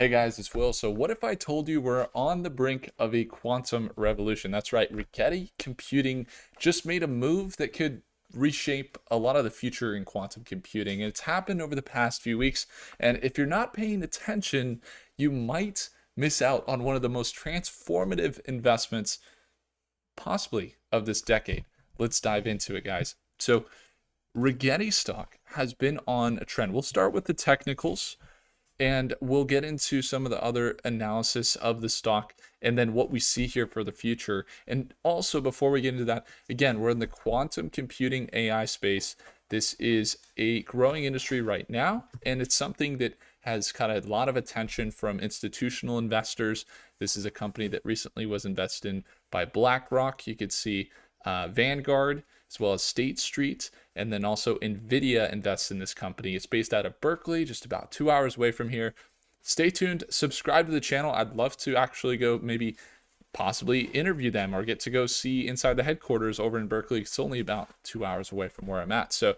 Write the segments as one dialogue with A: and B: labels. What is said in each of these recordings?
A: Hey guys, it's Will. So what if I told you we're on the brink of a quantum revolution? That's right, Rigetti Computing just made a move that could reshape a lot of the future in quantum computing. And it's happened over the past few weeks. And if you're not paying attention, you might miss out on one of the most transformative investments possibly of this decade. Let's dive into it, guys. So Rigetti stock has been on a trend. We'll start with the technicals and we'll get into some of the other analysis of the stock and then what we see here for the future. And also, before we get into that, again, we're in the quantum computing AI space. This is a growing industry right now, and it's something that has caught a lot of attention from institutional investors. This is a company that recently was invested in by BlackRock. You could see Vanguard, as well as State Street, and then also Nvidia invests in this company. It's based out of Berkeley, just about 2 hours away from here. Stay tuned, subscribe to the channel. I'd love to actually go maybe possibly interview them or get to go see inside the headquarters over in Berkeley. It's only about 2 hours away from where I'm at. So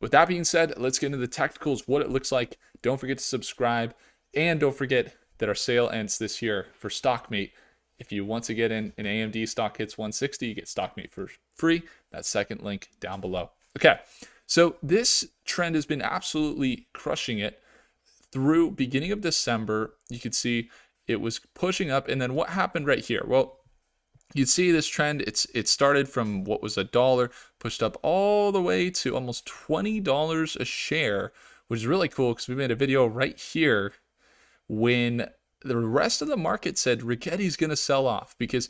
A: with that being said, let's get into the technicals, what it looks like. Don't forget to subscribe, and don't forget that our sale ends this year for StockMate. If you want to get in an AMD stock hits 160, you get StockMate for free. That second link down below. Okay, so this trend has been absolutely crushing it through beginning of December. You could see it was pushing up, and then what happened right here? Well, you see this trend. It started from what was $1, pushed up all the way to almost $20 a share, which is really cool because we made a video right here when the rest of the market said Rigetti's going to sell off because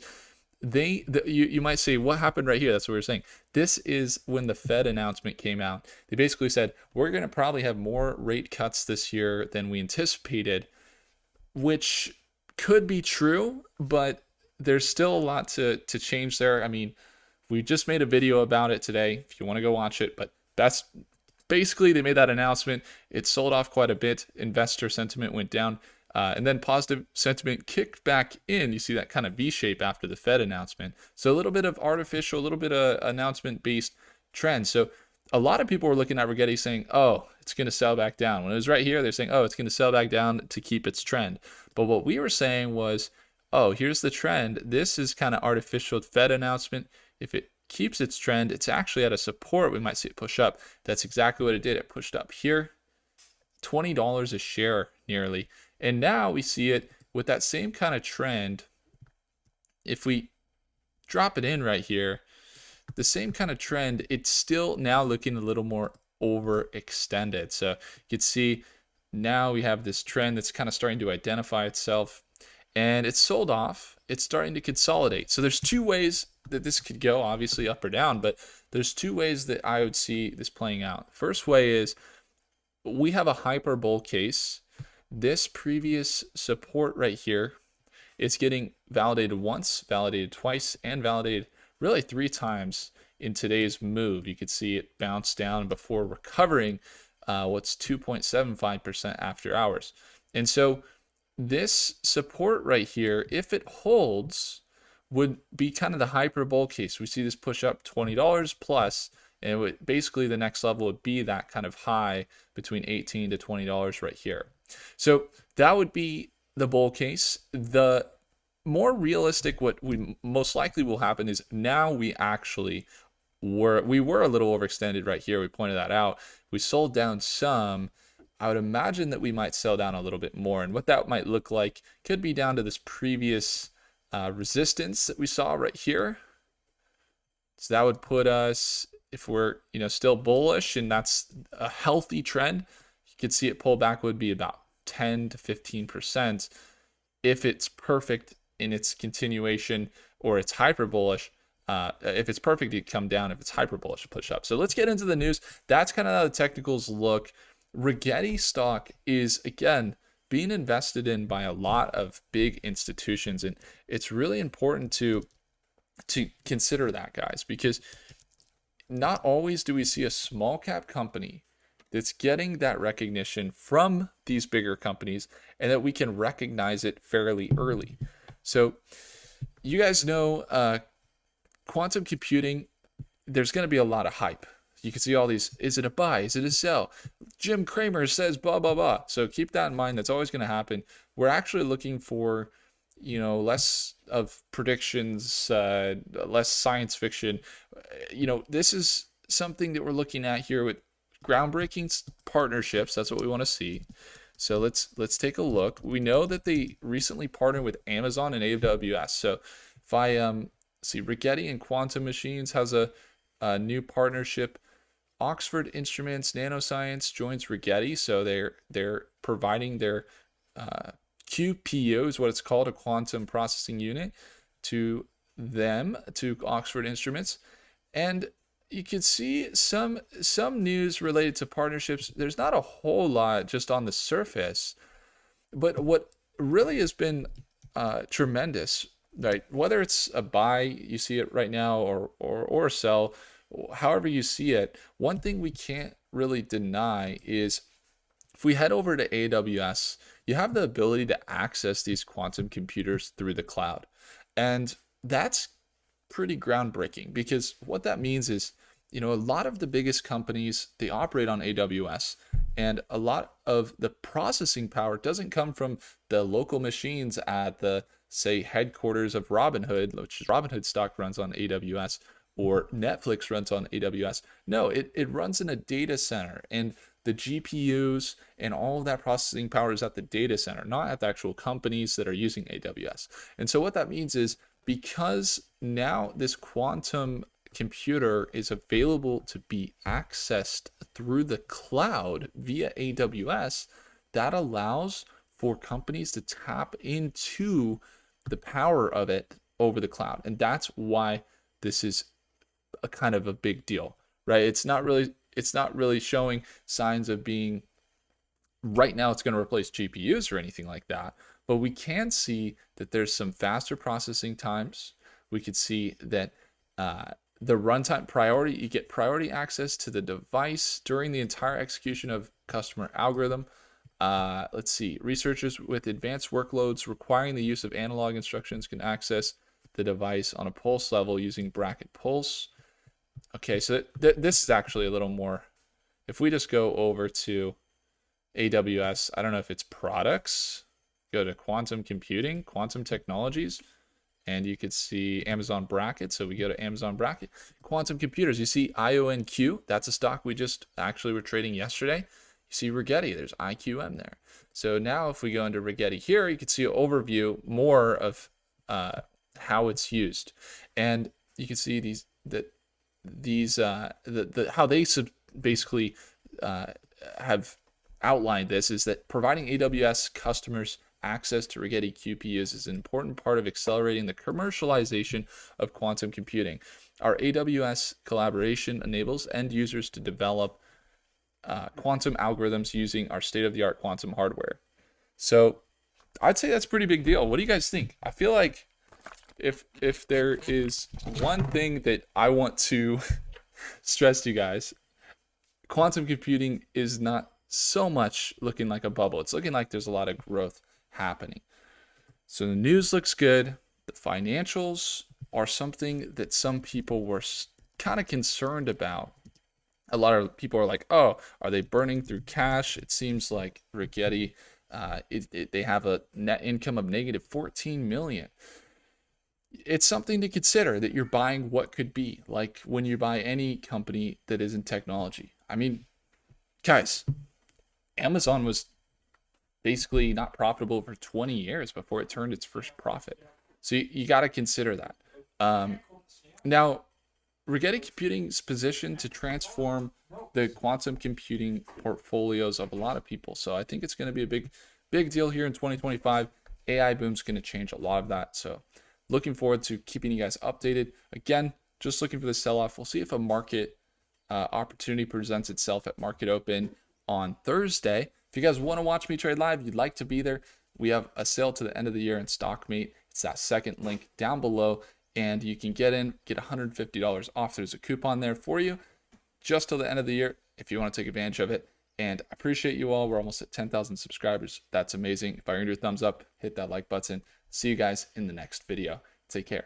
A: you might say, what happened right here? That's what we're saying. This is when the Fed announcement came out. They basically said, we're going to probably have more rate cuts this year than we anticipated, which could be true, but there's still a lot to change there. I mean, we just made a video about it today if you want to go watch it, but that's basically, they made that announcement. It sold off quite a bit. Investor sentiment went down. And then positive sentiment kicked back in. You see that kind of V shape after the Fed announcement. So a little bit of artificial, a little bit of announcement-based trend. So a lot of people were looking at Rigetti saying, oh, it's going to sell back down. When it was right here, they're saying, oh, it's going to sell back down to keep its trend. But what we were saying was, oh, here's the trend. This is kind of artificial Fed announcement. If it keeps its trend, it's actually at a support. We might see it push up. That's exactly what it did. It pushed up here, $20 a share nearly. And now we see it with that same kind of trend. If we drop it in right here, the same kind of trend, it's still now looking a little more overextended. So you can see now we have this trend that's kind of starting to identify itself, and it's sold off. It's starting to consolidate. So there's two ways that this could go, obviously up or down, but there's two ways that I would see this playing out. First way is we have a hyper bull case. This previous support right here is getting validated once, validated twice, and validated really 3 times in today's move. You could see it bounce down before recovering what's 2.75% after hours. And so this support right here, if it holds, would be kind of the hyper bull case. We see this push up $20 plus, and it would, basically the next level would be that kind of high between $18 to $20 right here. So that would be the bull case. The more realistic, what we most likely will happen is now we actually were a little overextended right here. We pointed that out. We sold down some. I would imagine that we might sell down a little bit more, and what that might look like could be down to this previous resistance that we saw right here. So that would put us, if we're still bullish and that's a healthy trend, you could see it pull back would be about 10 to 15%. If it's perfect in its continuation or it's hyper bullish, if it's perfect, it come down. If it's hyper bullish, push up. So let's get into the news. That's kind of how the technicals look. Rigetti stock is, again, being invested in by a lot of big institutions, and it's really important to consider that, guys, because not always do we see a small cap company that's getting that recognition from these bigger companies and that we can recognize it fairly early. So you guys know quantum computing, there's going to be a lot of hype. You can see all these, is it a buy? Is it a sell? Jim Cramer says blah, blah, blah. So keep that in mind. That's always going to happen. We're actually looking for, less of predictions, less science fiction. This is something that we're looking at here with groundbreaking partnerships. That's what we want to see. So let's take a look. We know that they recently partnered with Amazon and AWS. So if I see, Rigetti and Quantum Machines has a new partnership. Oxford Instruments Nanoscience joins Rigetti, so they're providing their QPU, is what it's called, a quantum processing unit, to Oxford Instruments. And you can see some news related to partnerships. There's not a whole lot just on the surface, but what really has been tremendous, right? Whether it's a buy, you see it right now, or a sell, however you see it, one thing we can't really deny is if we head over to AWS, you have the ability to access these quantum computers through the cloud. And that's pretty groundbreaking, because what that means is, a lot of the biggest companies, they operate on AWS, and a lot of the processing power doesn't come from the local machines at the, say, headquarters of Robinhood, which is Robinhood stock runs on AWS, or Netflix runs on AWS. No, it runs in a data center, and the GPUs and all of that processing power is at the data center, not at the actual companies that are using AWS. And so what that means is, because now this quantum computer is available to be accessed through the cloud via AWS, that allows for companies to tap into the power of it over the cloud. And that's why this is a kind of a big deal, right? It's not really showing signs of being, right now it's going to replace GPUs or anything like that, but we can see that there's some faster processing times. We could see that the runtime priority, you get priority access to the device during the entire execution of customer algorithm. Let's see, researchers with advanced workloads requiring the use of analog instructions can access the device on a pulse level using bracket pulse. Okay, so this is actually a little more. If we just go over to AWS, I don't know if it's products, go to quantum computing, quantum technologies, and you could see Amazon bracket. So we go to Amazon bracket, quantum computers. You see IONQ, that's a stock we just actually were trading yesterday. You see Rigetti, there's IQM there. So now if we go into Rigetti here, you can see an overview more of how it's used, and you can see how they basically have outlined this is that providing AWS customers access to Rigetti QPUs is an important part of accelerating the commercialization of quantum computing. Our AWS collaboration enables end users to develop quantum algorithms using our state-of-the-art quantum hardware. So I'd say that's a pretty big deal. What do you guys think? I feel like if there is one thing that I want to stress to you guys, quantum computing is not so much looking like a bubble. It's looking like there's a lot of growth happening. So the news looks good. The financials are something that some people were kind of concerned about. A lot of people are like, oh, are they burning through cash? It seems like Rigetti, they have a net income of negative 14 million. It's something to consider that you're buying what could be, like when you buy any company that is in technology. I mean, guys, Amazon was basically not profitable for 20 years before it turned its first profit. So you got to consider that. Now, Rigetti Computing's position to transform the quantum computing portfolios of a lot of people. So I think it's going to be a big deal here in 2025. AI boom's going to change a lot of that. So looking forward to keeping you guys updated. Again, just looking for the sell-off. We'll see if a market opportunity presents itself at market open on Thursday. If you guys want to watch me trade live, you'd like to be there, we have a sale to the end of the year in StockMate. It's that second link down below, and you can get $150 off. There's a coupon there for you just till the end of the year if you want to take advantage of it. And I appreciate you all. We're almost at 10,000 subscribers. That's amazing. If I earned your thumbs up, hit that like button. See you guys in the next video. Take care.